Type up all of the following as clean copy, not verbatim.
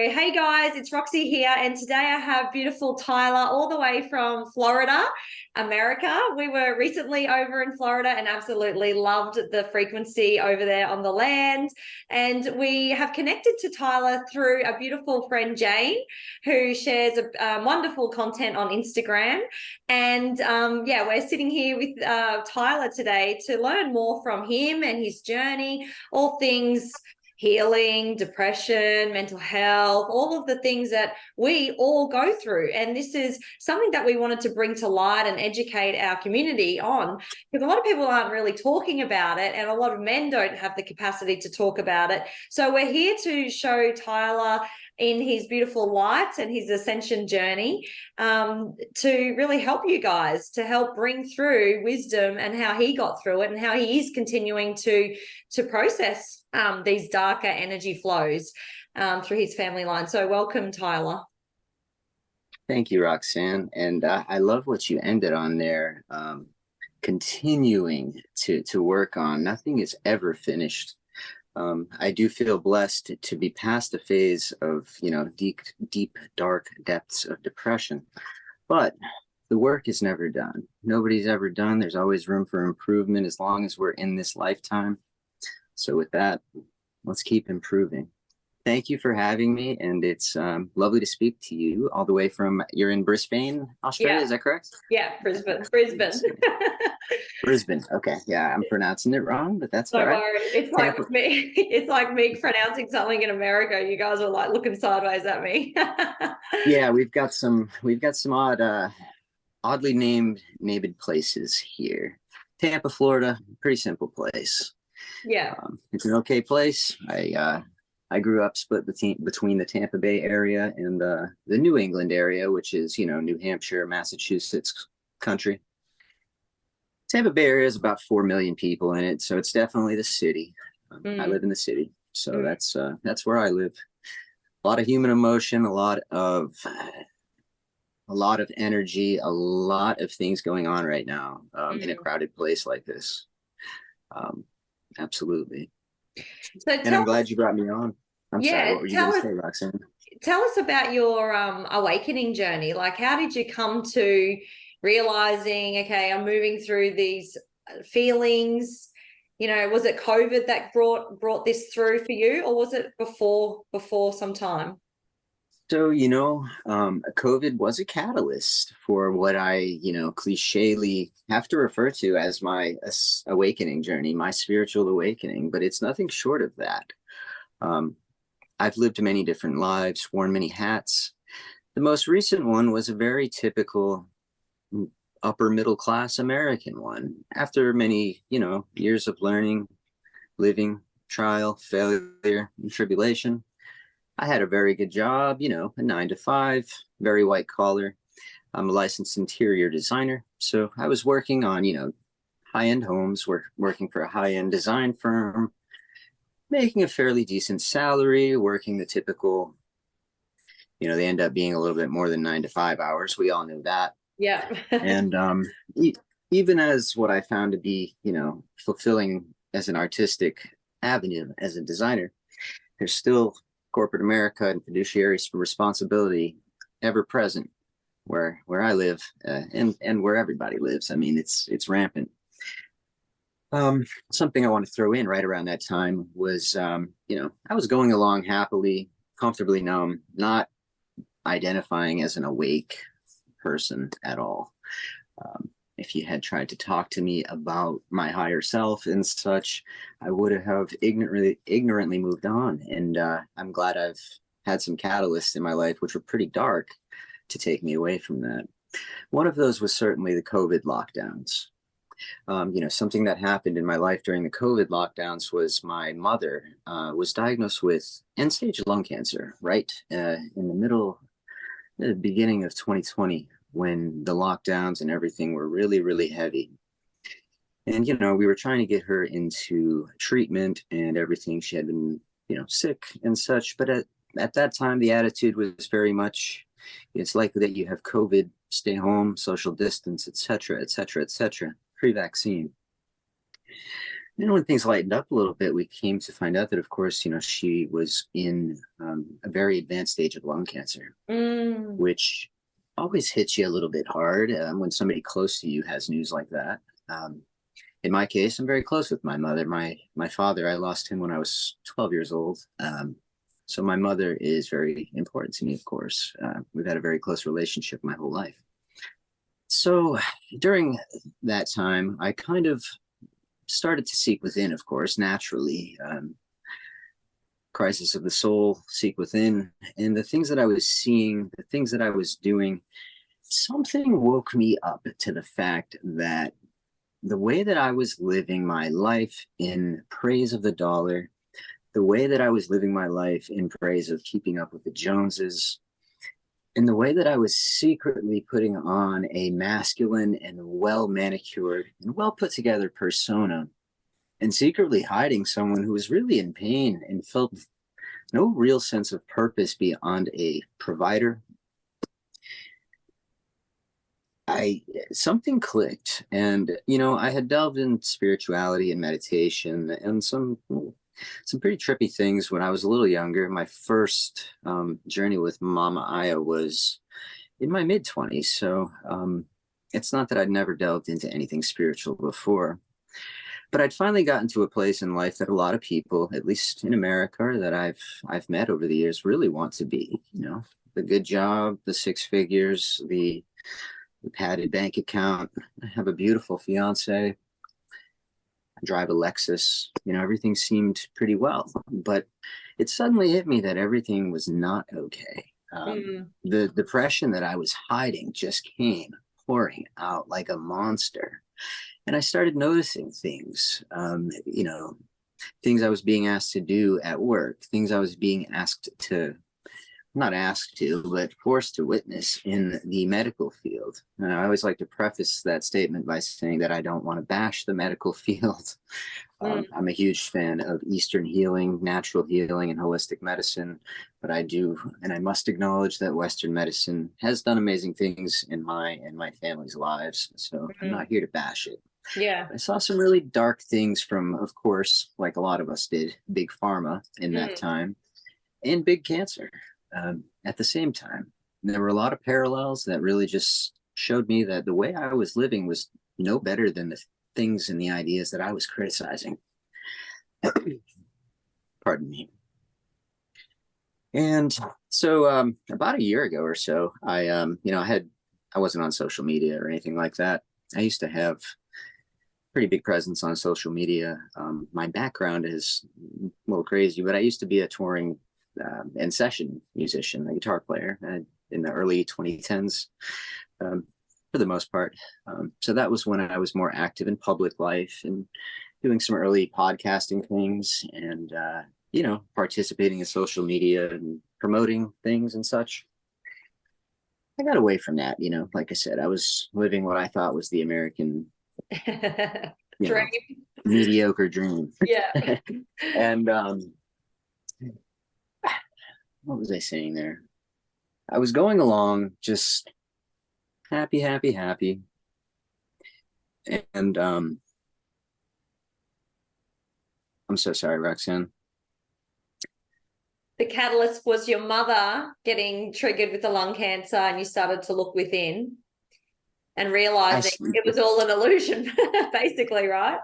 Hey guys, it's Roxy here, and today I have beautiful Tyler all the way from Florida, America. We were recently over in Florida and absolutely loved the frequency over there on the land. And we have connected to Tyler through a beautiful friend, Jane, who shares wonderful content on Instagram. And yeah, we're sitting here with Tyler today to learn more from him and his journey, all things healing, depression, mental health, all of the things that we all go through. And this is something that we wanted to bring to light and educate our community on, because a lot of people aren't really talking about it, and a lot of men don't have the capacity to talk about it. So we're here to show Tyler in his beautiful light and his ascension journey, to really help you guys, to help bring through wisdom and how he got through it and how he is continuing to process these darker energy flows through his family line. So welcome, Tyler. Thank you, Roxanne. And I love what you ended on there. Continuing to work on. Nothing is ever finished. I do feel blessed to be past the phase of, deep, dark depths of depression. But the work is never done. Nobody's ever done. There's always room for improvement as long as we're in this lifetime. So with that, let's keep improving. Thank you for having me, and it's lovely to speak to you all the way from, you're in Brisbane, Australia, Yeah. is that correct? Yeah, Brisbane. Brisbane, okay, yeah, I'm pronouncing it wrong, but that's all Don't right. worry. It's Tampa. like me. It's like me pronouncing something in America. You guys are like looking sideways at me. Yeah, we've got some oddly named places here. Tampa, Florida, pretty simple place. Yeah. It's an okay place. I grew up split between the Tampa Bay area and the New England area, which is, New Hampshire, Massachusetts country. Tampa Bay area is about 4 million people in it, so it's definitely the city. I Mm. live in the city, so Mm. that's where I live. A lot of human emotion, a lot of energy, a lot of things going on right now in a Mm. crowded place like this. Um, Absolutely. So And I'm tell us, glad you brought me on. I'm sorry, yeah, what were you going to say, Roxanne? tell us about your awakening journey. Like, how did you come to realizing, okay, I'm moving through these feelings? Was it COVID that brought this through for you, or was it before some time? So, COVID was a catalyst for what I, clichely have to refer to as my awakening journey, my spiritual awakening, but it's nothing short of that. Um, I've lived many different lives, worn many hats. The most recent one was a very typical upper middle class American one. After many, years of learning, living, trial, failure, and tribulation, I had a very good job, a 9 to 5, very white collar. I'm a licensed interior designer. So I was working on, high-end homes, working for a high-end design firm, making a fairly decent salary, working the typical, they end up being a little bit more than 9 to 5 hours. We all knew that. Yeah. And even as what I found to be, fulfilling as an artistic avenue as a designer, there's still corporate America and fiduciary responsibility ever present where I live, and where everybody lives. I mean, it's rampant. Something I want to throw in right around that time was, I was going along happily, comfortably numb, not identifying as an awake person at all. If you had tried to talk to me about my higher self and such, I would have ignorantly moved on. And I'm glad I've had some catalysts in my life, which were pretty dark, to take me away from that. One of those was certainly the COVID lockdowns. Something that happened in my life during the COVID lockdowns was my mother was diagnosed with end-stage lung cancer, right in the beginning of 2020, when the lockdowns and everything were really, really heavy. And, we were trying to get her into treatment and everything. She had been, sick and such. But at that time, the attitude was very much, it's likely that you have COVID, stay home, social distance, et cetera, et cetera, et cetera, pre-vaccine. then when things lightened up a little bit, we came to find out that, of course, she was in a very advanced stage of lung cancer, Mm. which always hits you a little bit hard when somebody close to you has news like that. Um, in my case, I'm very close with my mother. My father, I lost him when I was 12 years old. So my mother is very important to me, of course. We've had a very close relationship my whole life. So during that time, I kind of started to seek within, of course, naturally. Crisis of the soul, seek within. And the things that I was seeing, the things that I was doing, something woke me up to the fact that the way that I was living my life in praise of the dollar, the way that I was living my life in praise of keeping up with the Joneses, and the way that I was secretly putting on a masculine and well manicured and well put together persona, and secretly hiding someone who was really in pain and felt no real sense of purpose beyond a provider. I Something clicked, and I had delved in spirituality and meditation and some pretty trippy things when I was a little younger. My first journey with Mama Aya was in my mid 20s, so it's not that I'd never delved into anything spiritual before, but I'd finally gotten to a place in life that a lot of people, at least in America, that I've met over the years, really want to be. The good job, the six figures, the padded bank account. I have a beautiful fiance. I drive a Lexus. Everything seemed pretty well, but it suddenly hit me that everything was not okay. Mm. The depression that I was hiding just came pouring out like a monster. And I started noticing things, things I was being asked to do at work, things I was being asked to, not asked to, but forced to witness in the medical field. And I always like to preface that statement by saying that I don't want to bash the medical field. Mm. I'm a huge fan of Eastern healing, natural healing, and holistic medicine, but I do, and I must acknowledge that Western medicine has done amazing things in my and my family's lives. So I'm Mm. not here to bash it. Yeah. I saw some really dark things from, of course, like a lot of us did, big pharma in that Mm. time, and big cancer at the same time. And there were a lot of parallels that really just showed me that the way I was living was no better than the things and the ideas that I was criticizing. Pardon me. And so about a year ago or so, I wasn't on social media or anything like that. I used to have pretty big presence on social media. My background is a little crazy, but I used to be a touring and session musician, a guitar player in the early 2010s, for the most part. So that was when I was more active in public life and doing some early podcasting things and, participating in social media and promoting things and such. I got away from that, like I said, I was living what I thought was the American, you know, Dream. mediocre dream. Yeah. And what was I saying there? I was going along just happy, happy, happy. And I'm so sorry, Roxanne. The catalyst was your mother getting triggered with the lung cancer, and you started to look within and I, realizing it was all an illusion, basically, right?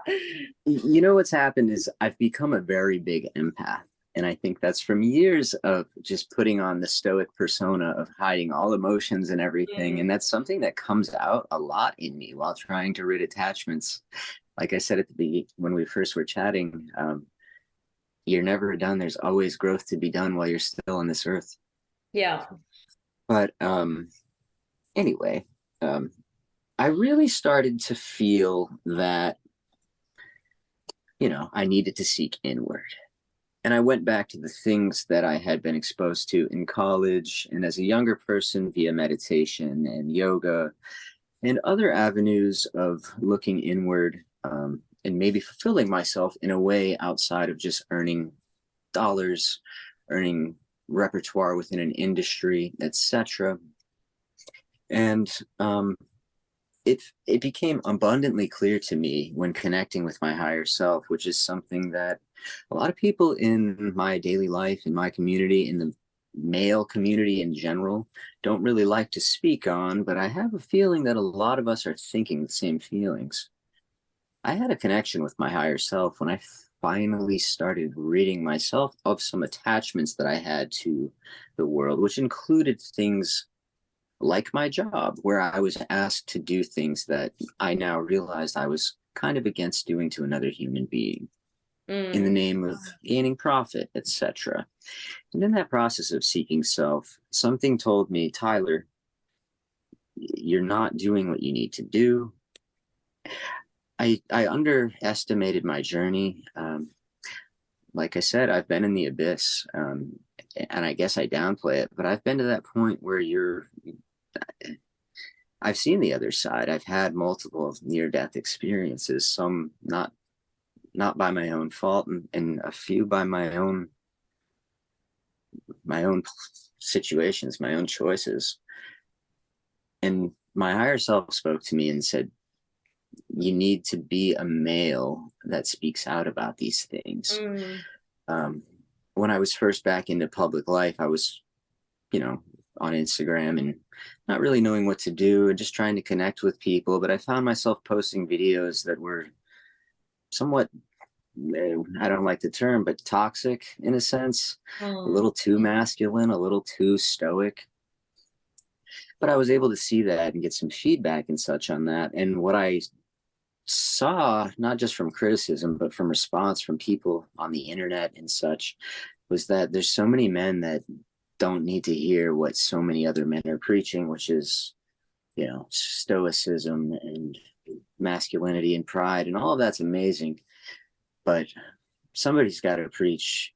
what's happened is I've become a very big empath. And I think that's from years of just putting on the stoic persona of hiding all emotions and everything. Mm. And that's something that comes out a lot in me while trying to rid attachments. Like I said at the beginning, when we first were chatting, you're never done. There's always growth to be done while you're still on this earth. Yeah. But anyway, um, I really started to feel that, I needed to seek inward. And I went back to the things that I had been exposed to in college and as a younger person via meditation and yoga and other avenues of looking inward, and maybe fulfilling myself in a way outside of just earning dollars, earning repertoire within an industry, etc. And it became abundantly clear to me when connecting with my higher self, which is something that a lot of people in my daily life, in my community, in the male community in general, don't really like to speak on, but I have a feeling that a lot of us are thinking the same feelings. I had a connection with my higher self when I finally started ridding myself of some attachments that I had to the world, which included things like my job, where I was asked to do things that I now realized I was kind of against doing to another human being in the Mm. name of gaining profit, etc. And in that process of seeking self, something told me, Tyler, you're not doing what you need to do. I underestimated my journey. Like I said, I've been in the abyss, and I guess I downplay it, but I've been to that point where I've seen the other side. I've had multiple near-death experiences, some not by my own fault, and a few by my own situations, my own choices. And my higher self spoke to me and said, "You need to be a male that speaks out about these things." Mm. Um, when I was first back into public life, I was, on Instagram and not really knowing what to do and just trying to connect with people. But I found myself posting videos that were somewhat, I don't like the term, but toxic in a sense, a Mm. little too masculine, a little too stoic. But I was able to see that and get some feedback and such on that. And what I saw, not just from criticism, but from response from people on the internet and such, was that there's so many men that don't need to hear what so many other men are preaching, which is, stoicism and masculinity and pride, and all of that's amazing. But somebody's got to preach,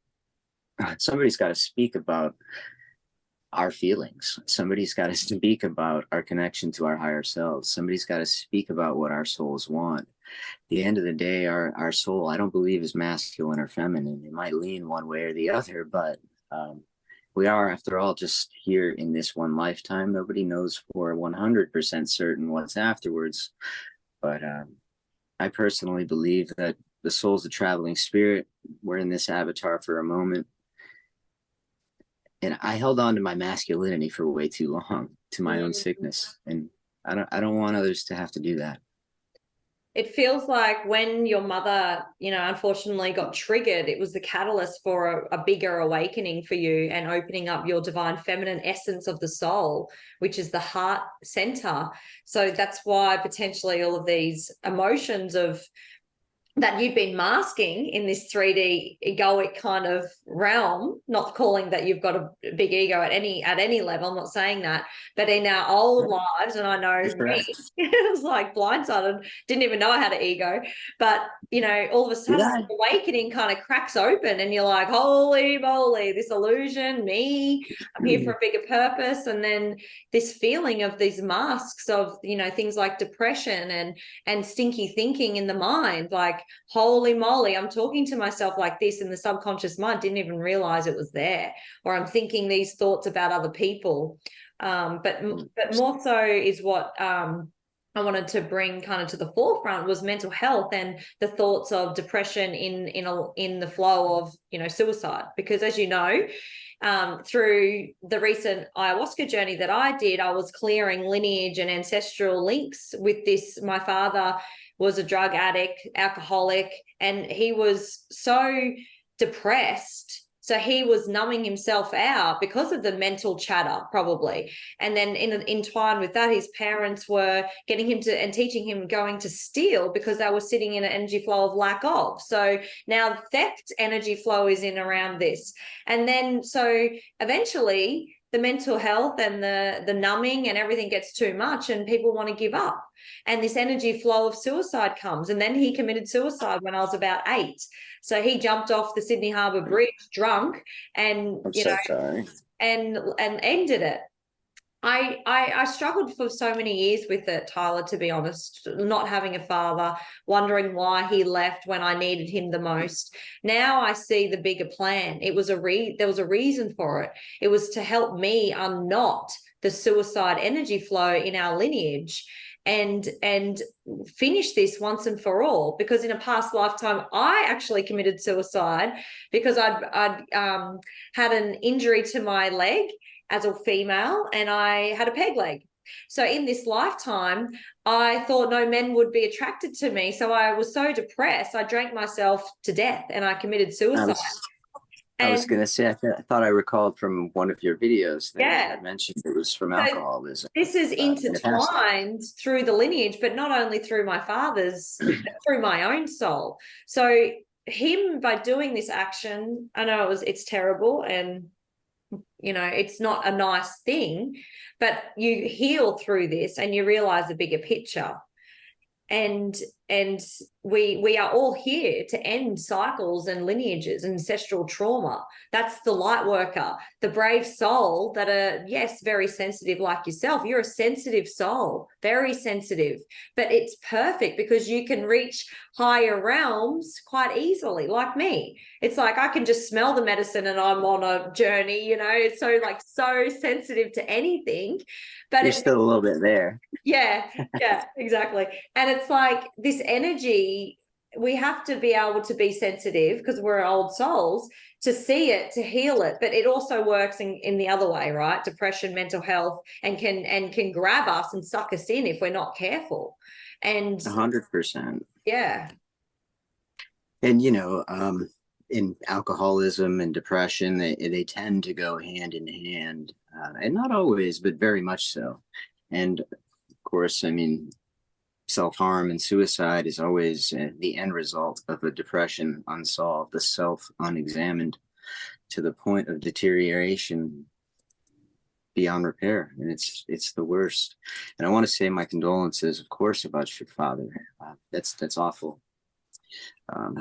somebody's got to speak about our feelings. Somebody's got to speak about our connection to our higher selves. Somebody's got to speak about what our souls want. At the end of the day, our soul, I don't believe, is masculine or feminine. It might lean one way or the other, but we are, after all, just here in this one lifetime. Nobody knows for 100% certain what's afterwards. But I personally believe that the soul's a traveling spirit. We're in this avatar for a moment. And I held on to my masculinity for way too long, to my own Mm. sickness. And I don't want others to have to do that. It feels like when your mother, unfortunately got triggered, it was the catalyst for a bigger awakening for you and opening up your divine feminine essence of the soul, which is the heart center. So that's why potentially all of these emotions of that you've been masking in this 3D egoic kind of realm, not calling that you've got a big ego at any level, I'm not saying that, but in our old lives, and I know me, it was like blindsided, didn't even know I had an ego, but all of a sudden awakening kind of cracks open and you're like, holy moly, this illusion, me, I'm here for a bigger purpose. And then this feeling of these masks of, things like depression and stinky thinking in the mind, like, holy moly, I'm talking to myself like this in the subconscious mind, didn't even realize it was there, or I'm thinking these thoughts about other people. But more so is what I wanted to bring kind of to the forefront was mental health and the thoughts of depression in the flow of suicide, because as you know, through the recent ayahuasca journey that I did, I was clearing lineage and ancestral links with this. My father was a drug addict, alcoholic, and he was so depressed. So he was numbing himself out because of the mental chatter, probably. And then entwined with that, his parents were getting him to and teaching him going to steal because they were sitting in an energy flow of lack of. So now theft energy flow is in around this. And then so eventually the mental health and the numbing and everything gets too much and people want to give up. And this energy flow of suicide comes. And then he committed suicide when I was about 8. So he jumped off the Sydney Harbour Bridge drunk and, I'm so sorry. and ended it. I struggled for so many years with it, Tyler, to be honest, not having a father, wondering why he left when I needed him the most. Now I see the bigger plan. There was a reason for it. It was to help me unknot the suicide energy flow in our lineage. and finish this once and for all. Because in a past lifetime, I actually committed suicide because I'd had an injury to my leg as a female, and I had a peg leg. So in this lifetime, I thought no men would be attracted to me. So I was so depressed, I drank myself to death and I committed suicide. I was going to say, I thought I recalled from one of your videos that yeah, you had mentioned it was from so alcoholism. this is intertwined through the lineage, but not only through my father's, but through my own soul. So him, by doing this action, I know it's terrible, and it's not a nice thing, but you heal through this and you realize the bigger picture. And we are all here to end cycles and lineages and ancestral trauma. That's the light worker, the brave soul that are, yes, very sensitive like yourself. You're a sensitive soul, very sensitive, but it's perfect because you can reach higher realms quite easily, like me. It's like I can just smell the medicine and I'm on a journey, it's so sensitive to anything. But you're still a little bit there. Yeah, exactly. And it's like this energy, we have to be able to be sensitive because we're old souls to see it, to heal it. But it also works in the other way, right? Depression, mental health, and can grab us and suck us in if we're not careful. And 100%. Yeah. And in alcoholism and depression, they tend to go hand in hand, and not always, but very much so. And of course, I mean, self-harm and suicide is always the end result of a depression unsolved, the self unexamined to the point of deterioration beyond repair. And it's the worst. And I want to say my condolences, of course, about your father. That's awful.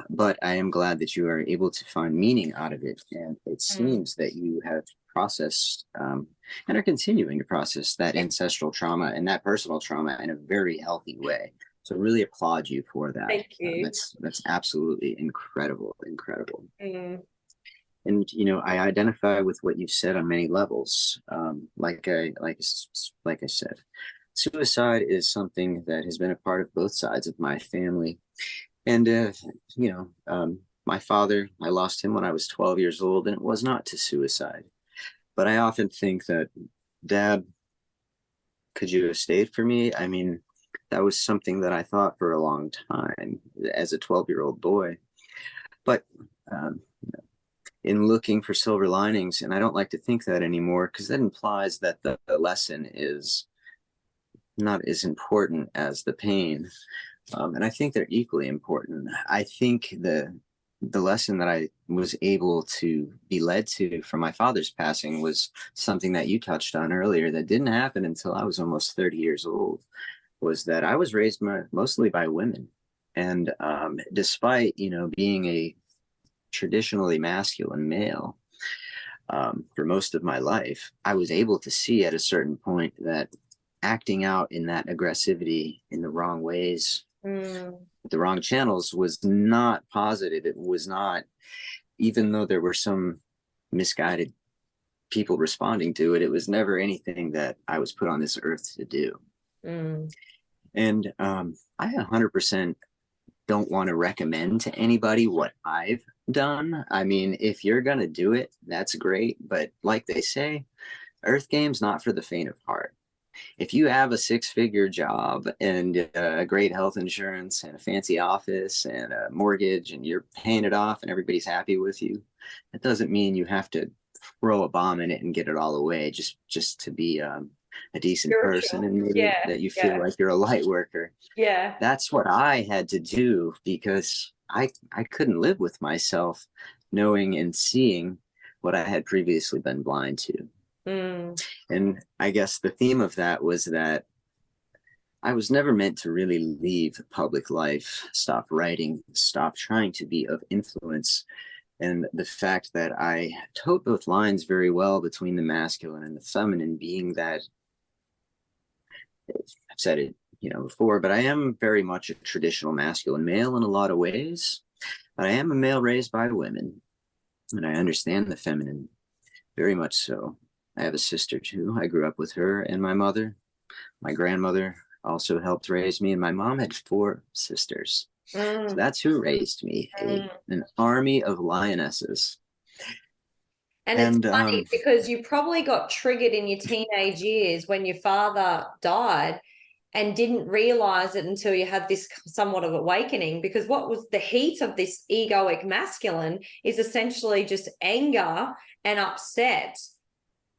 But I am glad that you are able to find meaning out of it. And it seems that you have processed and are continuing to process that ancestral trauma and that personal trauma in a very healthy way. So really applaud you for that. Thank you. That's absolutely incredible. Mm. And I identify with what you've said on many levels. Like I said, suicide is something that has been a part of both sides of my family. And my father, I lost him when I was 12 years old, and it was not to suicide. But I often think that, Dad, could you have stayed for me? I mean, that was something that I thought for a long time as a 12-year-old boy. But in looking for silver linings, and I don't like to think that anymore, because that implies that the lesson is not as important as the pain. And I think they're equally important. I think the lesson that I was able to be led to from my father's passing was something that you touched on earlier that didn't happen until I was almost 30 years old, was that I was raised mostly by women. And despite, being a traditionally masculine male for most of my life, I was able to see at a certain point that acting out in that aggressivity in the wrong ways, the wrong channels, was not positive. It was not, even though there were some misguided people responding to it, it was never anything that I was put on this earth to do. And I 100% don't want to recommend to anybody what I've done. I mean, if you're going to do it, that's great. But like they say, Earth Game's not for the faint of heart. If you have a 6-figure job and great health insurance and a fancy office and a mortgage and you're paying it off and everybody's happy with you, that doesn't mean you have to throw a bomb in it and get it all away just to be a decent person and maybe that you feel like you're a light worker. Yeah. That's what I had to do because I couldn't live with myself knowing and seeing what I had previously been blind to. And I guess the theme of that was that I was never meant to really leave public life, stop writing, stop trying to be of influence. And the fact that I toed both lines very well between the masculine and the feminine, being that, I've said it, before, but I am very much a traditional masculine male in a lot of ways. But I am a male raised by women, and I understand the feminine very much so. I have a sister too. I grew up with her and my mother, my grandmother, also helped raise me, and my mom had 4 sisters. So Mm, that's who raised me, mm. an army of lionesses. And it's And funny because you probably got triggered in your teenage years when your father died and didn't realize it until you had this somewhat of awakening, because what was the heat of this egoic masculine is essentially just anger and upset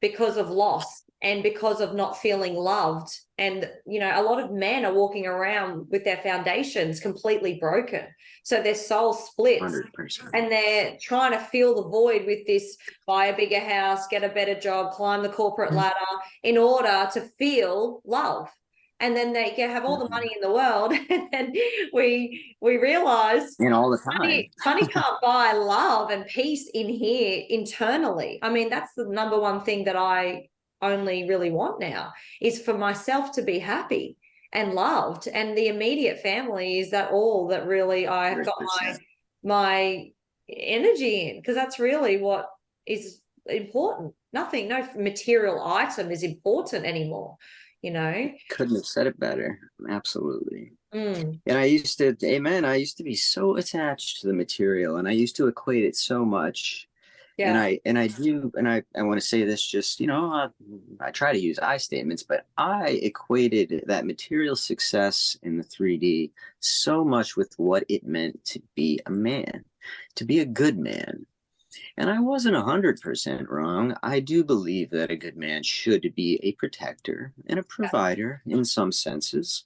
because of loss and because of not feeling loved. And, you know, a lot of men are walking around with their foundations completely broken. So their soul splits 100%. and they're trying to fill the void with this: buy a bigger house, get a better job, climb the corporate ladder in order to feel love. And then they can have all the money in the world. And then we realize And all the time. money can't buy love and peace in here internally. I mean, that's the number one thing that I only really want now, is for myself to be happy and loved. And the immediate family is that all that really I've got 100%. my energy in, because that's really what is important. Nothing, no material item is important anymore, you know. Couldn't have said it better. Absolutely. Mm, And I used to, amen, I used to be so attached to the material, and I used to equate it so much. And yeah. I want to say this, just, I try to use I statements, but I equated that material success in the 3D so much with what it meant to be a man, to be a good man. And I wasn't 100% wrong. I do believe that a good man should be a protector and a provider in some senses,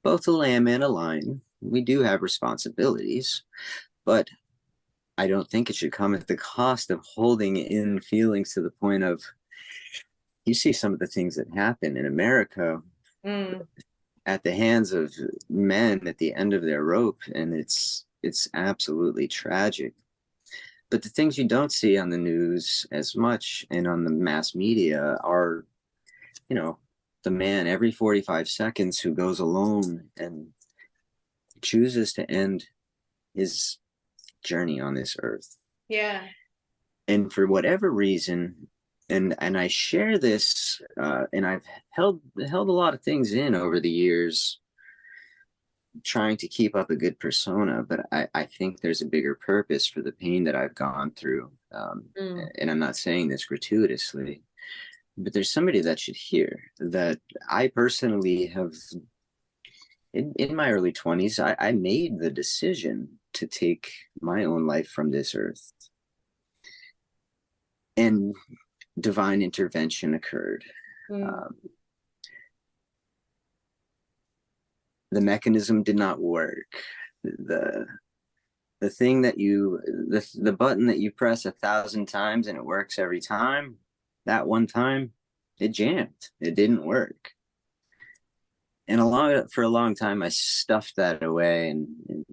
both a lamb and a lion. We do have responsibilities, but I don't think it should come at the cost of holding in feelings to the point of, you see some of the things that happen in America Mm, at the hands of men at the end of their rope, and it's absolutely tragic. But the things you don't see on the news as much and on the mass media are, you know, the man every 45 seconds who goes alone and chooses to end his journey on this earth. yeah. And for whatever reason, and I share this, and I've held a lot of things in over the years, trying to keep up a good persona, but I think there's a bigger purpose for the pain that I've gone through. Mm, And I'm not saying this gratuitously, but there's somebody that should hear that. I personally have, in my early 20s, I made the decision to take my own life from this earth. And divine intervention occurred. mm, Um, the mechanism did not work. The the thing that the button that you press 1,000 times and it works every time, that one time it jammed. It didn't work. And for a long time I stuffed that away, and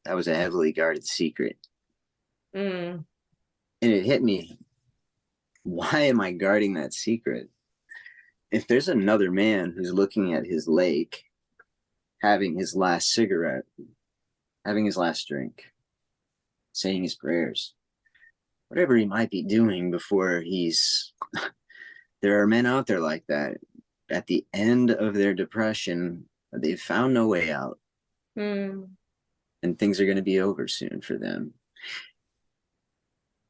that was a heavily guarded secret. mm, And it hit me. Why am I guarding that secret? If there's another man who's looking at his lake, having his last cigarette, having his last drink, saying his prayers, whatever he might be doing before he's. There are men out there like that. At the end of their depression, they've found no way out, mm, and things are going to be over soon for them.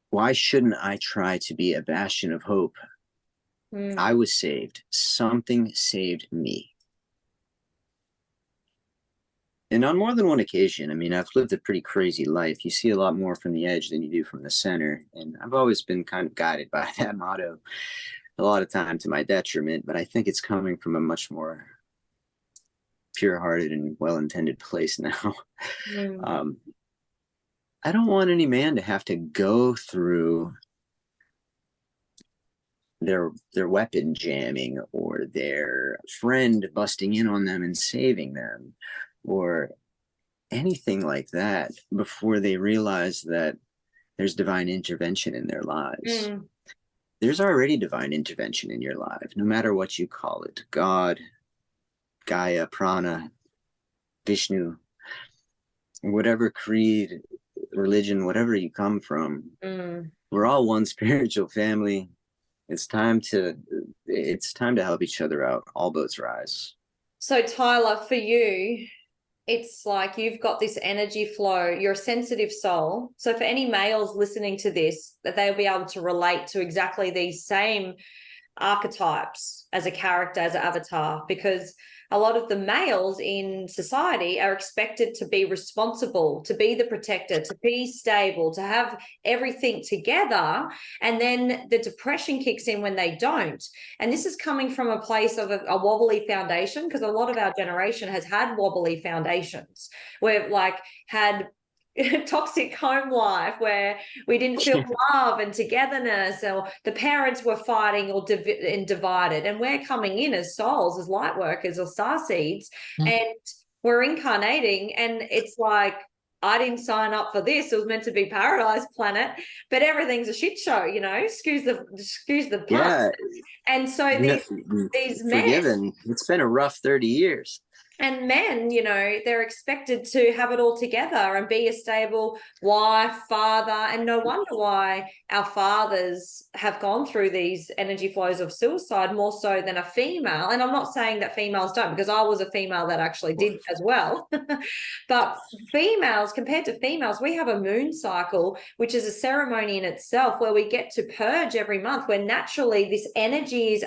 Why shouldn't I try to be a bastion of hope? I mm. was saved. Something saved me. And on more than one occasion, I mean, I've lived a pretty crazy life. You see a lot more from the edge than you do from the center. And I've always been kind of guided by that motto, a lot of time to my detriment, but I think it's coming from a much more pure-hearted and well-intended place now. Mm, um, I don't want any man to have to go through their weapon jamming, or their friend busting in on them and saving them, or anything like that, before they realize that there's divine intervention in their lives. mm, There's already divine intervention in your life, no matter what you call it: God, Gaia, Prana, Vishnu, whatever creed, religion, whatever you come from. mm. We're all one spiritual family. It's time to help each other out. All boats rise. So Tyler, for you, it's like you've got this energy flow. You're a sensitive soul. So for any males listening to this, that they'll be able to relate to exactly these same archetypes as a character, as an avatar, because a lot of the males in society are expected to be responsible, to be the protector, to be stable, to have everything together. And then the depression kicks in when they don't. And this is coming from a place of a wobbly foundation, because a lot of our generation has had wobbly foundations. We've like had toxic home life where we didn't feel love and togetherness, or the parents were fighting or divided, and we're coming in as souls, as light workers or star seeds, and we're incarnating, and it's like, I didn't sign up for this. It was meant to be paradise planet, but everything's a shit show, excuse the pun. Yeah. And so these men, forgiven. It's been a rough 30 years. and men, they're expected to have it all together and be a stable wife, father. And no wonder why our fathers have gone through these energy flows of suicide more so than a female. And I'm not saying that females don't, because I was a female that actually did as well. But females, compared to females, we have a moon cycle, which is a ceremony in itself, where we get to purge every month, where naturally this energy is,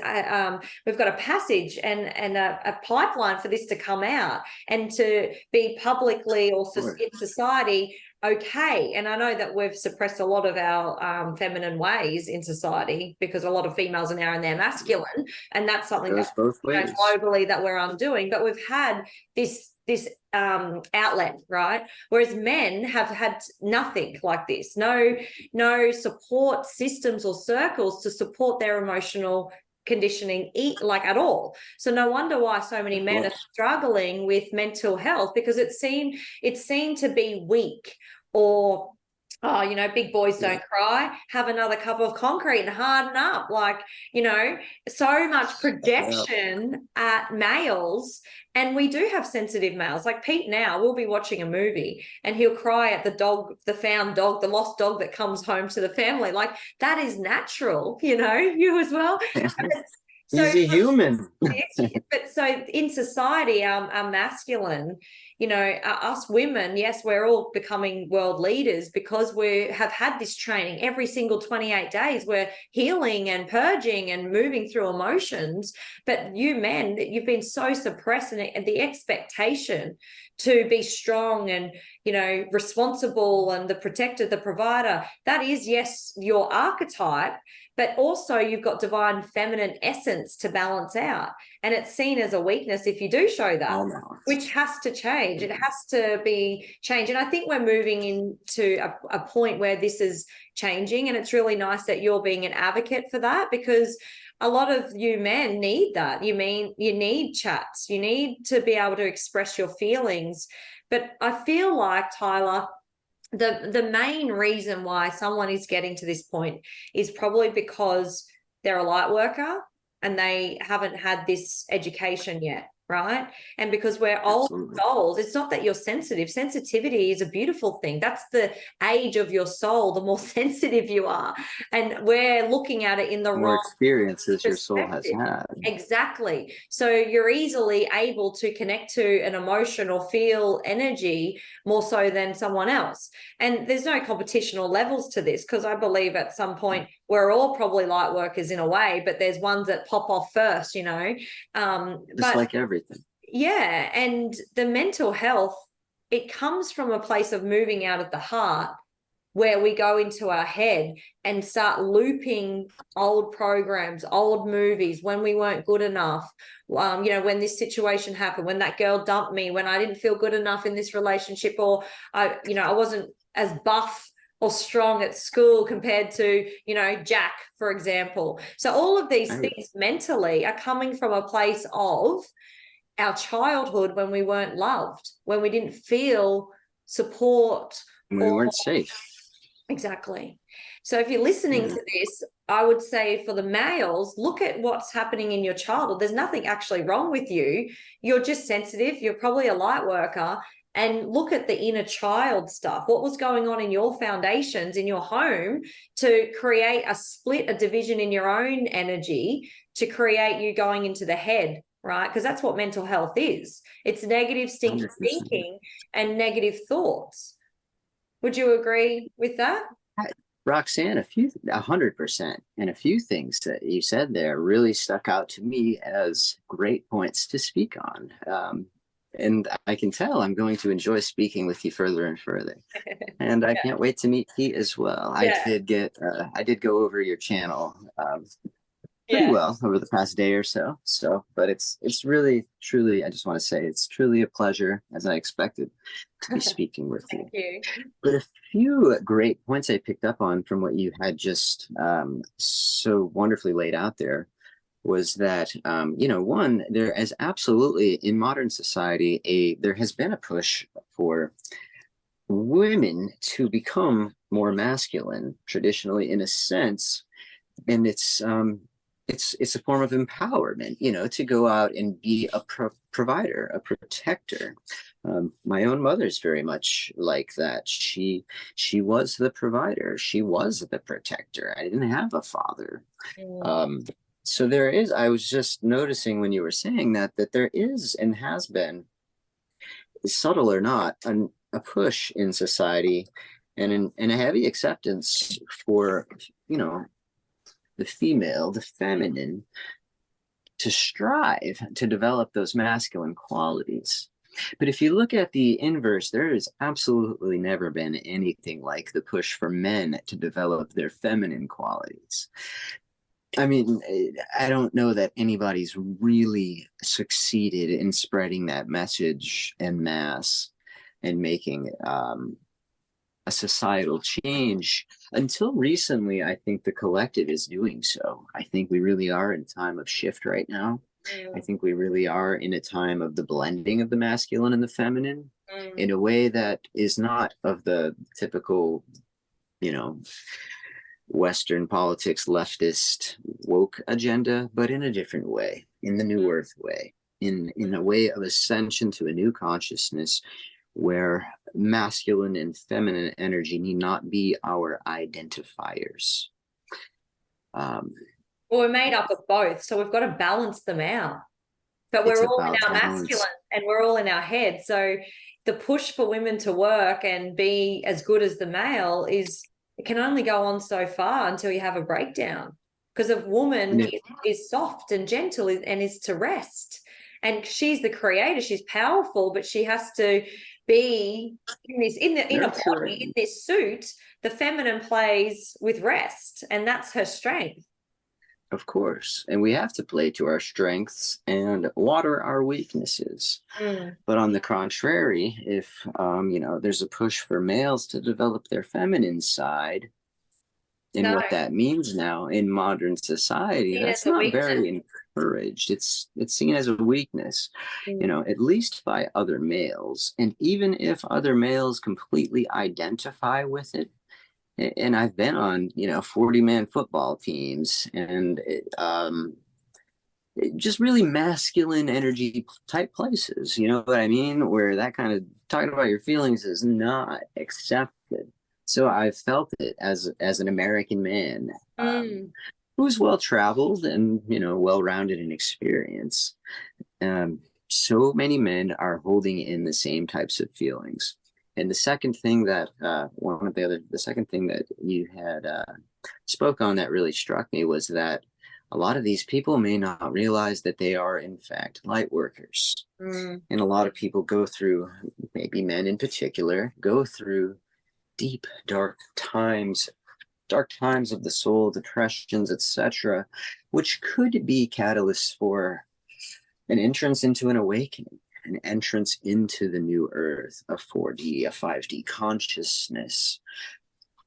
we've got a passage and a pipeline for this to come out and to be publicly or in society okay. And I know that we've suppressed a lot of our feminine ways in society, because a lot of females are now in their masculine, and that's something that globally that we're undoing. But we've had this outlet, right? Whereas men have had nothing like this, no support systems or circles to support their emotional conditioning like at all. So no wonder why so many men are struggling with mental health, because it's seen to be weak, or big boys don't cry, have another cup of concrete and harden up. Like, so much projection at males. And we do have sensitive males. Like Pete now will be watching a movie and he'll cry at the dog, the found dog, the lost dog that comes home to the family. Like, that is natural, you as well. So, he's a human. But so in society, our masculine, us women, yes, we're all becoming world leaders because we have had this training every single 28 days. We're healing and purging and moving through emotions. But you men, you've been so suppressed, and the expectation to be strong and, responsible and the protector, the provider, that is, yes, your archetype, but also you've got divine feminine essence to balance out. And it's seen as a weakness if you do show that, which has to change. It has to be changed. And I think we're moving into a point where this is changing. And it's really nice that you're being an advocate for that, because a lot of you men need that. You need chats. You need to be able to express your feelings. But I feel like, Tyler, the main reason why someone is getting to this point is probably because they're a light worker and they haven't had this education yet, right? And because we're old souls, it's not that you're sensitive. Sensitivity is a beautiful thing. That's the age of your soul, the more sensitive you are. And we're looking at it in the wrong experiences your soul has had. Exactly. So you're easily able to connect to an emotion or feel energy more so than someone else. And there's no competition or levels to this, because I believe at some point we're all probably light workers in a way, but there's ones that pop off first, Just like everything. Yeah. And the mental health, it comes from a place of moving out of the heart, where we go into our head and start looping old programs, old movies, when we weren't good enough, when this situation happened, when that girl dumped me, when I didn't feel good enough in this relationship, or I wasn't as buff or strong at school compared to, Jack, for example. So all of these things mentally are coming from a place of our childhood, when we weren't loved, when we didn't feel support. We weren't safe. Exactly. So if you're listening to this, I would say for the males, look at what's happening in your childhood. There's nothing actually wrong with you. You're just sensitive. You're probably a light worker. And look at the inner child stuff. What was going on in your foundations, in your home, to create a division in your own energy, to create you going into the head right? Because that's what mental health is. It's negative 100%. thinking and negative thoughts. Would you agree with that? Roxanne, 100%. And a few things that you said there really stuck out to me as great points to speak on. And I can tell I'm going to enjoy speaking with you further and further. And I can't wait to meet Pete as well. Yeah. I did go over your channel pretty Yeah. well over the past day or so. But it's really, truly, I just want to say it's truly a pleasure, as I expected, to be speaking with you. Thank you. But a few great points I picked up on from what you had just so wonderfully laid out there was that, one, there is absolutely in modern society, there has been a push for women to become more masculine traditionally in a sense. And it's a form of empowerment, to go out and be a provider, a protector. My own mother's very much like that. She was the provider. She was the protector. I didn't have a father. So there is. I was just noticing when you were saying that there is and has been, subtle or not, a push in society, and a heavy acceptance for the female, the feminine, to strive to develop those masculine qualities. But if you look at the inverse, there has absolutely never been anything like the push for men to develop their feminine qualities. I mean, I don't know that anybody's really succeeded in spreading that message en masse and making a societal change. Until recently, I think the collective is doing so. I think we really are in a time of shift right now. I think we really are in a time of the blending of the masculine and the feminine in a way that is not of the typical, Western politics, leftist, woke agenda, but in a different way, in the New Earth way, in a way of ascension to a new consciousness where masculine and feminine energy need not be our identifiers. Well, we're made up of both, so we've got to balance them out. But It's we're all in about our balance. masculine and we're all in our head. So the push for women to work and be as good as the male it can only go on so far until you have a breakdown. Because a woman is soft and gentle and is to rest. And she's the creator, she's powerful, but she has to be in a body, in this suit. The feminine plays with rest, and that's her strength. Of course. And we have to play to our strengths and water our weaknesses. But on the contrary, if, there's a push for males to develop their feminine side, and what that means now in modern society, that's not very encouraged. It's seen as a weekness, at least by other males. And even if other males completely identify with it, and I've been on 40-man football teams and just really masculine energy type places, you know what I mean, where that kind of talking about your feelings is not accepted. So I've felt it as an American man who's well traveled and well rounded in experience. So many men are holding in the same types of feelings. And the second thing that the second thing that you had spoke on that really struck me was that a lot of these people may not realize that they are in fact light workers. And a lot of people go through, maybe men in particular, go through deep, dark times of the soul, depressions, etc., which could be catalysts for an entrance into an awakening, an entrance into the new earth, a 4D, a 5D consciousness,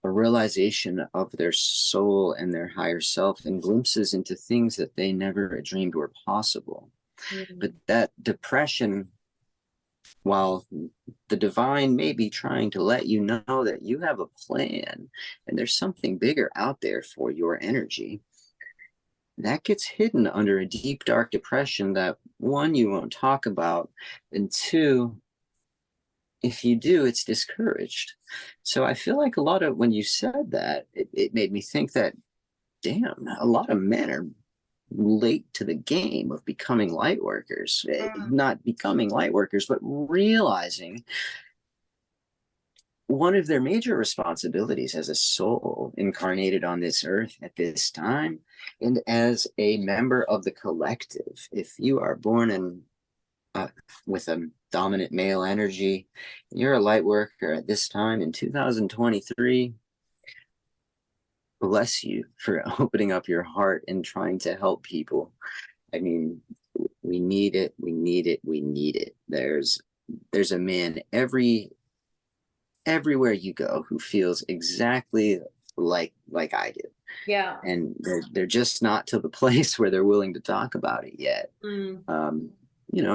a realization of their soul and their higher self, and glimpses into things that they never dreamed were possible. But that depression, while the divine may be trying to let you know that you have a plan and there's something bigger out there for your energy, that gets hidden under a deep, dark depression that, one, you won't talk about, and two, if you do, it's discouraged. So I feel like when you said that, it made me think that, damn, a lot of men are late to the game of becoming light workers, Mm. not becoming light workers, but realizing one of their major responsibilities as a soul incarnated on this earth at this time, and as a member of the collective. If you are born in with a dominant male energy, you're a light worker at this time in 2023. Bless you for opening up your heart and trying to help people. I mean, we need it. We need it. We need it. There's a man everywhere you go who feels exactly like I do, Yeah. and they're just not to the place where they're willing to talk about it yet. Mm.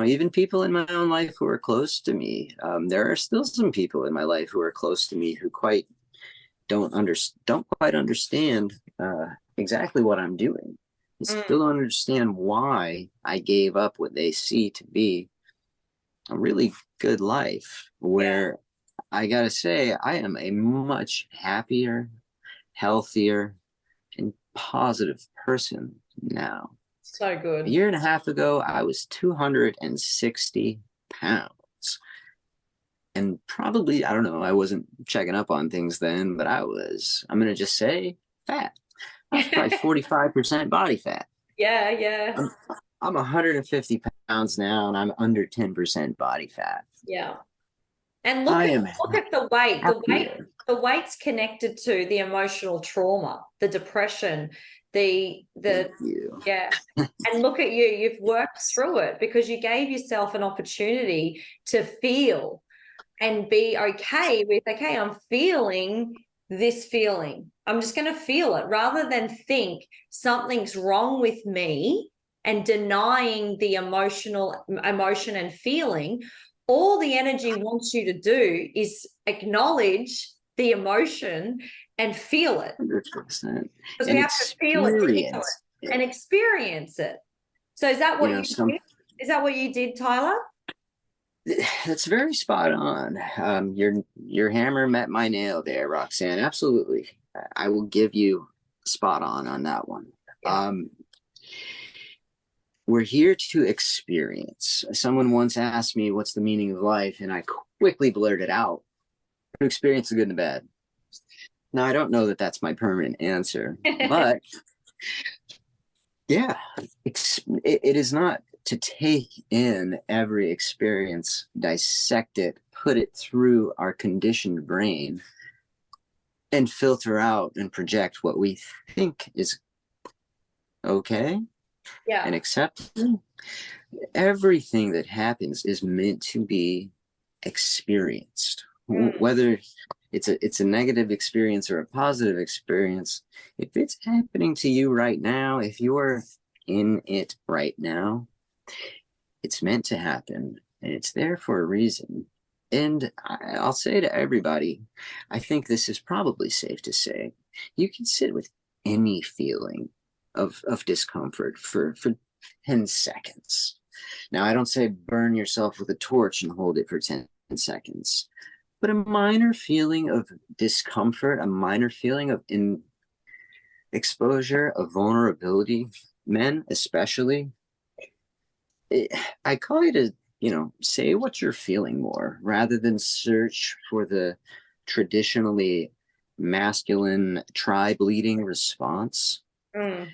Even people in my own life who are close to me, there are still some people in my life who are close to me who don't quite understand exactly what I'm doing. They still Mm. don't understand why I gave up what they see to be a really good life, Yeah. where I gotta say, I am a much happier, healthier, and positive person now. So A good. year and a half ago, I was 260 pounds. And probably, I don't know, I wasn't checking up on things then, but I'm going to just say fat. I was probably 45% body fat. Yeah, yeah, I'm, I'm 150 pounds now, and I'm under 10% body fat. yeah. And I am look at the weight. happier. The weight's connected to the emotional trauma, the depression, Thank the you. yeah. And look at you, you've worked through it because you gave yourself an opportunity to feel and be okay with, okay, I'm feeling this feeling. I'm just going to feel it rather than think something's wrong with me and denying the emotion and feeling. All the energy wants you to do is acknowledge the emotion and feel it, 100%. because we And have to feel it to get to experience it and it. experience it. So is that You what know, you some did? Is that what you did, Tyler? That's very spot on. Your hammer met my nail there, Roxanne. Absolutely, I will give you spot on that one. Yeah. We're here to experience. Someone once asked me, "What's the meaning of life?" and I quickly blurted out, "To experience the good and the bad." Now I don't know that that's my permanent answer, but yeah, it is not to take in every experience, dissect it, put it through our conditioned brain, and filter out and project what we think is okay and Yeah. acceptable. Everything that happens is meant to be experienced, Mm. whether it's a negative experience or a positive experience. If it's happening to you right now, if you're in it right now, it's meant to happen, and it's there for a reason. And I'll say to everybody, I think this is probably safe to say, you can sit with any feeling of discomfort for 10 seconds. Now, I don't say burn yourself with a torch and hold it for 10 seconds, but a minor feeling of discomfort, a minor feeling of exposure, of vulnerability, men especially, I call it say what you're feeling more rather than search for the traditionally masculine tribe leading response. Mm.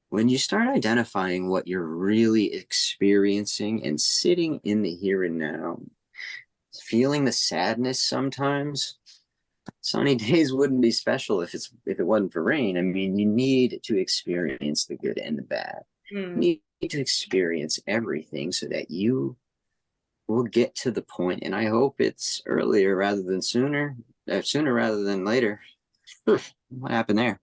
When you start identifying what you're really experiencing and sitting in the here and now, feeling the sadness sometimes, sunny days wouldn't be special if it wasn't for rain. I mean, you need to experience the good and the bad. You Mm. need to experience everything so that you will get to the point, and I hope it's earlier rather than sooner rather than later. What happened there?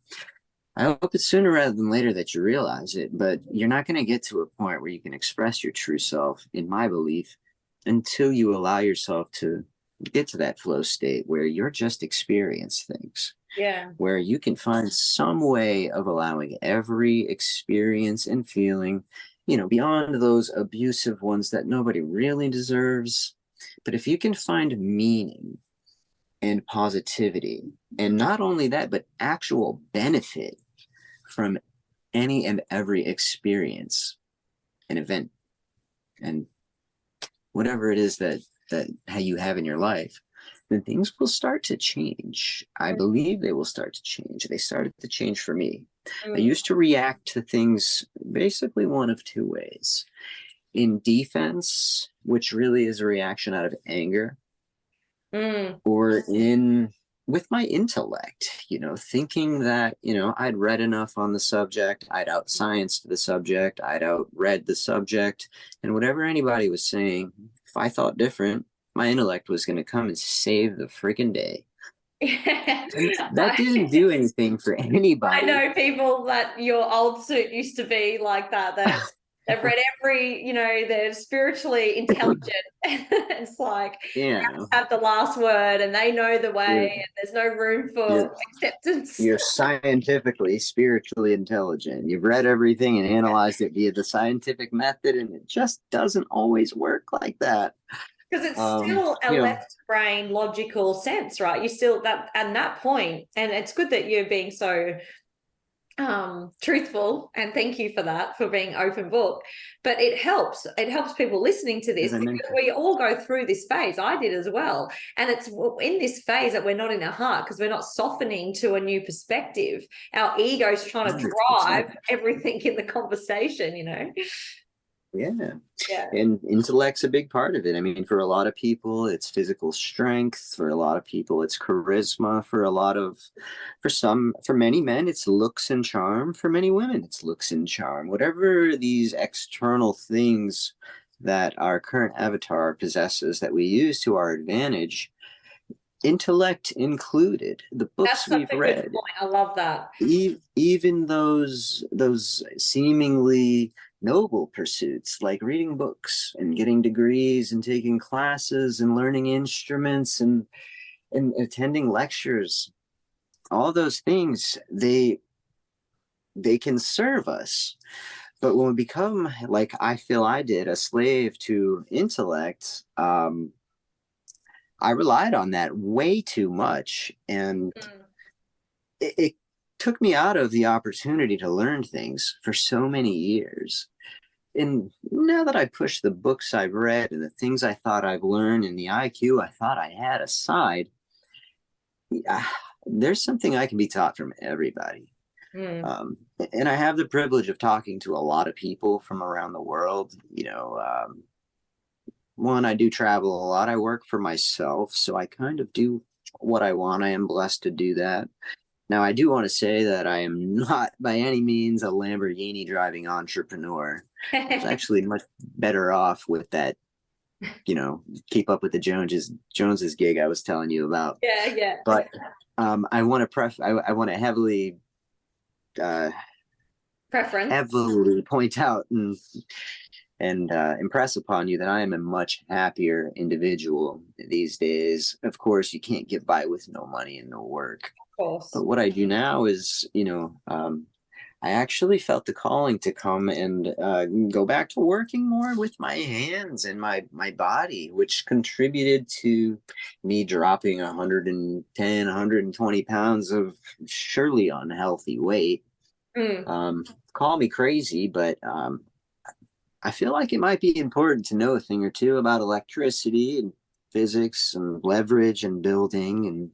I hope it's sooner rather than later that you realize it, but you're not going to get to a point where you can express your true self, in my belief, until you allow yourself to get to that flow state where you're just experience things, Yeah. where you can find some way of allowing every experience and feeling, beyond those abusive ones that nobody really deserves. But if you can find meaning and positivity, and not only that, but actual benefit from any and every experience, an event, and whatever it is that how you have in your life, then things will start to change. I believe they will start to change. They started to change for me. I Mm. used to react to things basically one of two ways: in defense, which really is a reaction out of anger, Mm. or in with my intellect, thinking that, I'd read enough on the subject, I'd outscienced the subject, I'd outread the subject, and whatever anybody was saying, if I thought different, my intellect was going to come and save the freaking day. And that didn't do anything for I anybody. know people that your old suit used to be like that. They've read every, they're spiritually intelligent. It's like Yeah, have the last word and they know the way you're and there's no room for you're acceptance. you're scientifically, spiritually intelligent. You've read everything and analyzed it via the scientific method, and it just doesn't always work like that. Because it's Um, still a you know, left brain logical sense, right? You still that at that point, and it's good that you're being so truthful, and thank you for that, for being open book. But it helps people listening to this as I because mentioned, we all go through this phase. I did as well, and it's in this phase that we're not in our heart because we're not softening to a new perspective. Our ego's trying to 100%. drive everything in the conversation. Yeah. Yeah. And intellect's a big part of it. I mean, for a lot of people, it's physical strength. For a lot of people, it's charisma. For many men, it's looks and charm. For many women, it's looks and charm. Whatever these external things that our current avatar possesses that we use to our advantage, intellect included, the That's books such we've a good read, point. I love that. even those seemingly noble pursuits like reading books and getting degrees and taking classes and learning instruments and attending lectures, all those things, they can serve us. But when we become, like I feel I did, a slave to intellect, I relied on that way too much, and Mm. it took me out of the opportunity to learn things for so many years. And now that I push the books I've read and the things I thought I've learned and the IQ I thought I had aside, yeah, there's something I can be taught from everybody. Mm. And I have the privilege of talking to a lot of people from around the world. One, I do travel a lot. I work for myself, so I kind of do what I want. I am blessed to do that. Now, I do want to say that I am not by any means a Lamborghini driving entrepreneur. I was actually much better off with that, keep up with the Joneses gig I was telling you about. Yeah, yeah. But I want to I want to uh, Preference. heavily point out and impress upon you that I am a much happier individual these days. Of course, you can't get by with no money and no work. Of course. But what I do now is, I actually felt the calling to come and go back to working more with my hands and my body, which contributed to me dropping 110, 120 pounds of surely unhealthy weight. Mm. Call me crazy, but I feel like it might be important to know a thing or two about electricity and physics and leverage and building and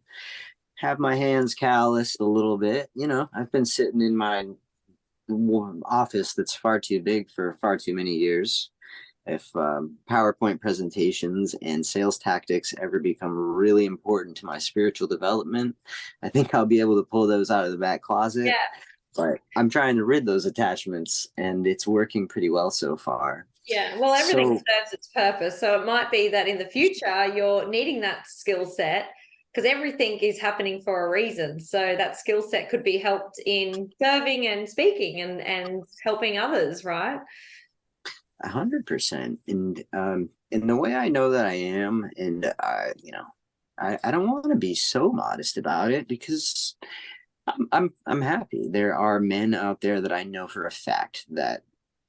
have my hands calloused a little bit. I've been sitting in my office that's far too big for far too many years. If PowerPoint presentations and sales tactics ever become really important to my spiritual development, I think I'll be able to pull those out of the back closet. Yeah. But I'm trying to rid those attachments, and it's working pretty well so far. Yeah. Well, everything So serves its purpose. So it might be that in the future you're needing that skill set because everything is happening for a reason. So that skill set could be helped in serving and speaking and helping others, right? 100%. And the way I know that I am, and I don't want to be so modest about it because I'm happy. There are men out there that I know for a fact that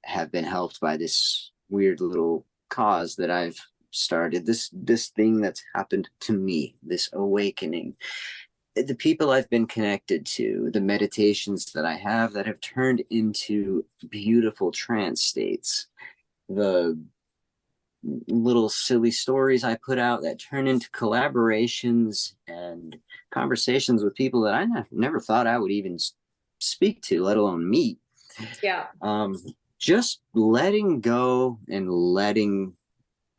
have been helped by this weird little cause that I've started. This thing that's happened to me, this awakening. the people I've been connected to, the meditations that I have that have turned into beautiful trance states, the little silly stories I put out that turn into collaborations and conversations with people that I never thought I would even speak to, let alone meet. Yeah. Just letting go and letting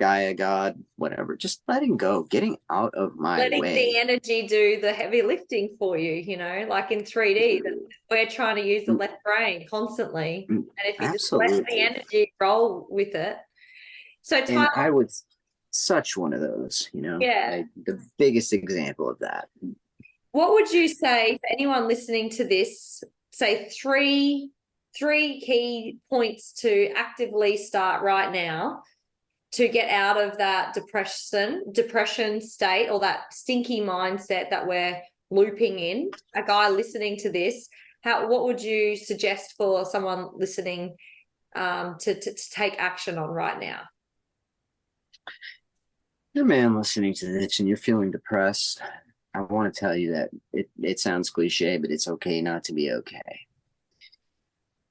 Gaia, God, whatever, just letting go, getting out of my Letting the way. energy do the heavy lifting for you, like in 3D, we're trying to use the left brain constantly. And if you just let the Absolutely. energy roll with it. So, And Tyler, I was such one of those, yeah, like the biggest example of that. what would you say for anyone listening to this? Say three key points to actively start right now to get out of that depression state or that stinky mindset that we're looping in. A guy listening to this, what would you suggest for someone listening to take action on right now? You're a man listening to this and you're feeling depressed. I want to tell you that it sounds cliche, but it's okay not to be okay.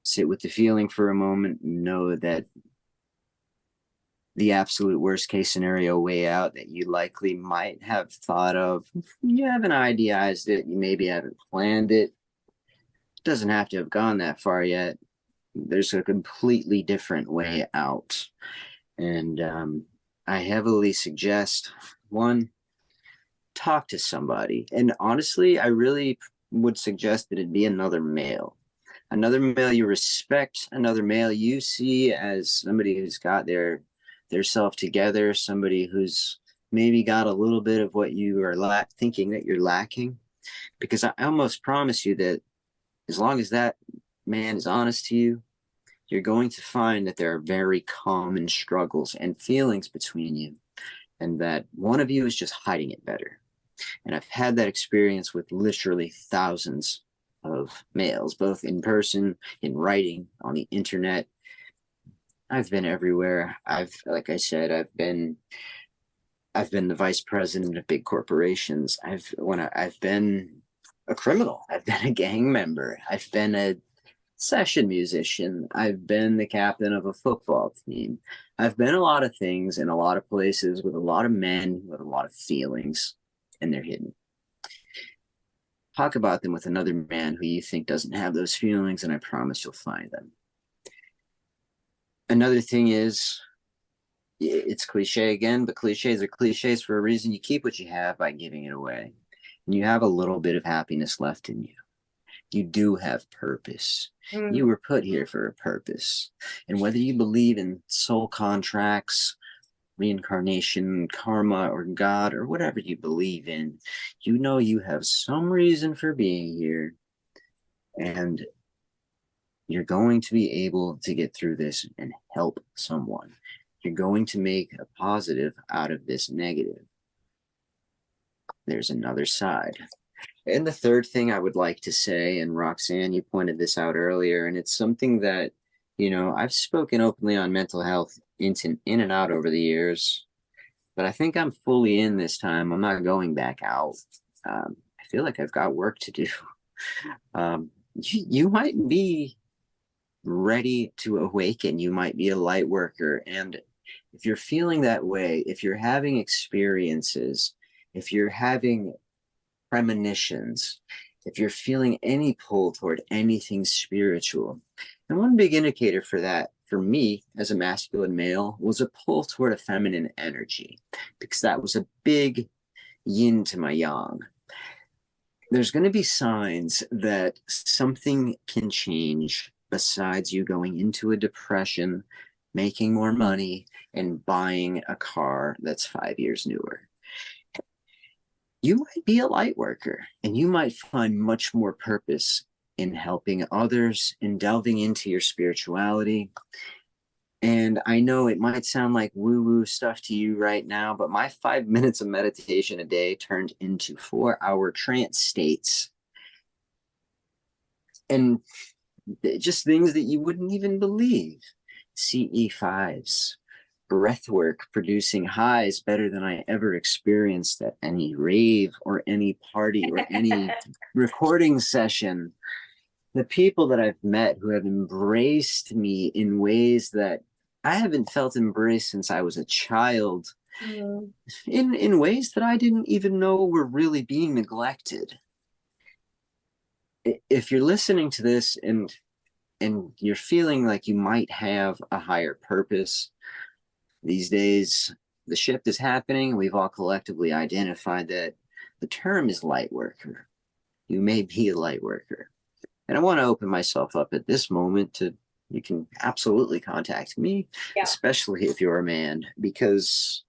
Sit with the feeling for a moment and know that the absolute worst case scenario way out that you likely might have thought of, you haven't idealized it, you maybe haven't planned it. It doesn't have to have gone that far yet. There's a completely different way out. And I heavily suggest one, talk to somebody. And honestly, I really would suggest that it be another male you respect, another male you see as somebody who's got their self together, somebody who's maybe got a little bit of what you are thinking that you're lacking. Because I almost promise you that as long as that man is honest to you, you're going to find that there are very common struggles and feelings between you, and that one of you is just hiding it better. And I've had that experience with literally thousands of males, both in person, in writing, on the internet. I've been everywhere. Like I said, I've been the vice president of big corporations. I've been a criminal. I've been a gang member. I've been a session musician. I've been the captain of a football team. I've been a lot of things in a lot of places with a lot of men with a lot of feelings, and they're hidden. Talk about them with another man who you think doesn't have those feelings, and I promise you'll find them. Another thing is, it's cliche again, but cliches are cliches for a reason. You keep what you have by giving it away. And you have a little bit of happiness left in you. You do have purpose. You were put here for a purpose. And whether you believe in soul contracts, reincarnation, karma, or God, or whatever you believe in, you know you have some reason for being here. And you're going to be able to get through this and help someone. You're going to make a positive out of this negative. There's another side. And the third thing I would like to say, and Roxanne, you pointed this out earlier, and it's something that, I've spoken openly on mental health in and out over the years, but I think I'm fully in this time. I'm not going back out. I feel like I've got work to do. You might be ready to awaken. You might be a light worker. And if you're feeling that way, if you're having experiences, if you're having premonitions, if you're feeling any pull toward anything spiritual, and one big indicator for that, for me as a masculine male, was a pull toward a feminine energy, because that was a big yin to my yang. There's going to be signs that something can change besides you going into a depression, making more money, and buying a car that's 5 years newer. You might be a light worker, and you might find much more purpose in helping others, in delving into your spirituality. And I know it might sound like woo-woo stuff to you right now, but my 5 minutes of meditation a day turned into 4-hour trance states. And just things that you wouldn't even believe. CE5s, breath work producing highs better than I ever experienced at any rave or any party or any recording session. The people that I've met who have embraced me in ways that I haven't felt embraced since I was a child, in ways that I didn't even know were really being neglected. If you're listening to this and you're feeling like you might have a higher purpose, these days the shift is happening. We've all collectively identified that the term is light worker. You may be a light worker. And I want to open myself up at this moment to, you can absolutely contact me, especially if you're a man, because,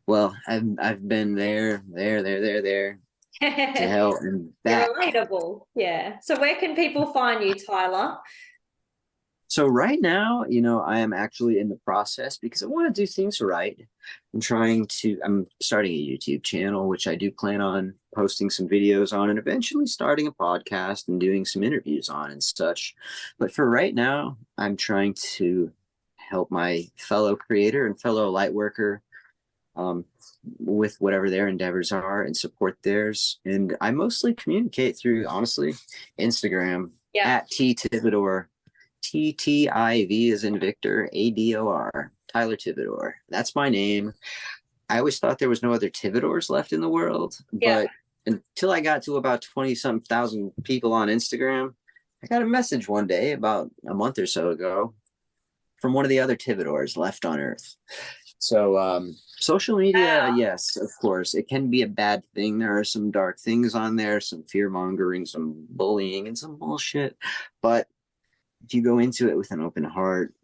well, I've been there, to hell and back. You're relatable. Yeah. So where can people find you, Tyler? So right now, I am actually in the process because I want to do things right. I'm starting a YouTube channel, which I do plan on posting some videos on and eventually starting a podcast and doing some interviews on and such. But for right now, I'm trying to help my fellow creator and fellow light worker with whatever their endeavors are and support theirs. And I mostly communicate through, honestly, Instagram at Tivador. TTIV is in Victor, ADOR, Tyler Tivador. That's my name. I always thought there was no other Tivadors left in the world, but until I got to about 20-some thousand people on Instagram, I got a message one day about a month or so ago from one of the other Tivadors left on Earth. So social media, yes, of course, it can be a bad thing. There are some dark things on there, some fear mongering, some bullying, and some bullshit. But if you go into it with an open heart,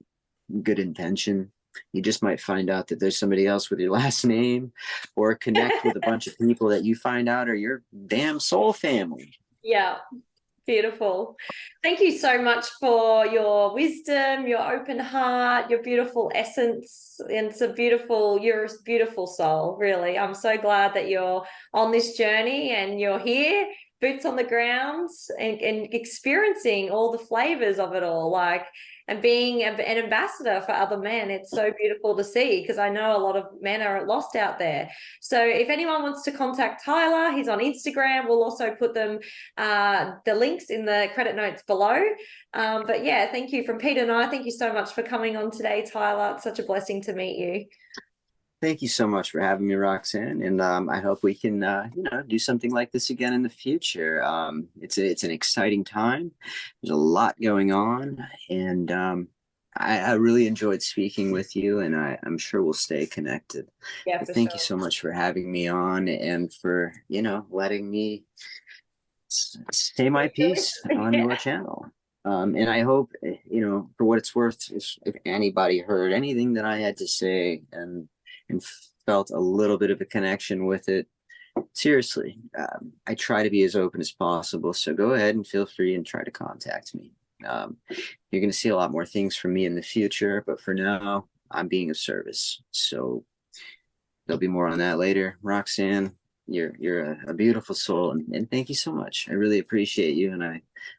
good intention, you just might find out that there's somebody else with your last name, or connect with a bunch of people that you find out are your damn soul family. Yeah. Beautiful. Thank you so much for your wisdom, your open heart, your beautiful essence. And you're a beautiful soul, really. I'm so glad that you're on this journey and you're here, boots on the ground, and experiencing all the flavors of it all, and being an ambassador for other men. It's so beautiful to see, because I know a lot of men are lost out there. So if anyone wants to contact Tyler, he's on Instagram. We'll also put them the links in the credit notes below. But yeah, thank you from Peter and I. Thank you so much for coming on today, Tyler. It's such a blessing to meet you. Thank you so much for having me, Roxanne. And I hope we can, do something like this again in the future. It's an exciting time. There's a lot going on, and I really enjoyed speaking with you, and I'm sure we'll stay connected. Yeah, thank you so much for having me on and for, letting me say my piece on your channel. And I hope, for what it's worth, if anybody heard anything that I had to say and felt a little bit of a connection with it, seriously, I try to be as open as possible. So go ahead and feel free and try to contact me. You're going to see a lot more things from me in the future, but for now, I'm being of service. So there'll be more on that later. Roxanne, you're a beautiful soul, and thank you so much. I really appreciate you, and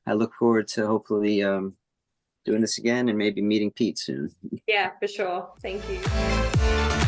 I look forward to hopefully doing this again and maybe meeting Pete soon. Yeah, for sure. Thank you.